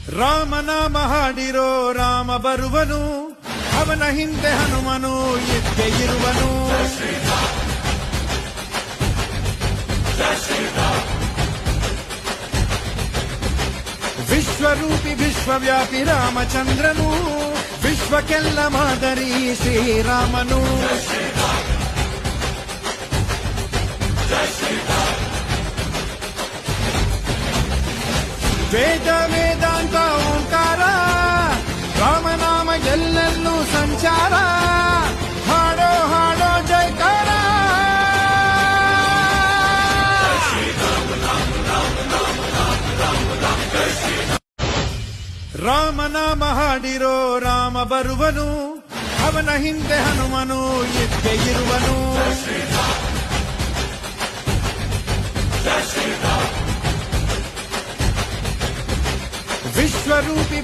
ರಾಮನಾಮ ಹಾಡಿರೋ ರಾಮ ಬರುವನು, ಅವನ ಹಿಂದೆ ಹನುಮನು ಇದ್ದೇ ಇರುವನು. ವಿಶ್ವರೂಪಿ ವಿಶ್ವವ್ಯಾಪಿ ರಾಮಚಂದ್ರನು, ವಿಶ್ವಕ್ಕೆಲ್ಲ ಮಾದರಿ ಶ್ರೀರಾಮನು. ವೇದ ವೇದಾಂತ ಓಂಕಾರ, ರಾಮನಾಮ ಎಲ್ಲೆಲ್ಲೂ ಸಂಚಾರ. ಹಾಡೋ ಹಾಡೋ ಜೈಕಾರ. ರಾಮನಾಮ ಹಾಡಿರೋ ರಾಮ ಬರುವನು, ಅವನ ಹಿಂದೆ ಹನುಮನು ಇದ್ದೇ ಇರುವನು. ವಿಶ್ವರೂಪಿ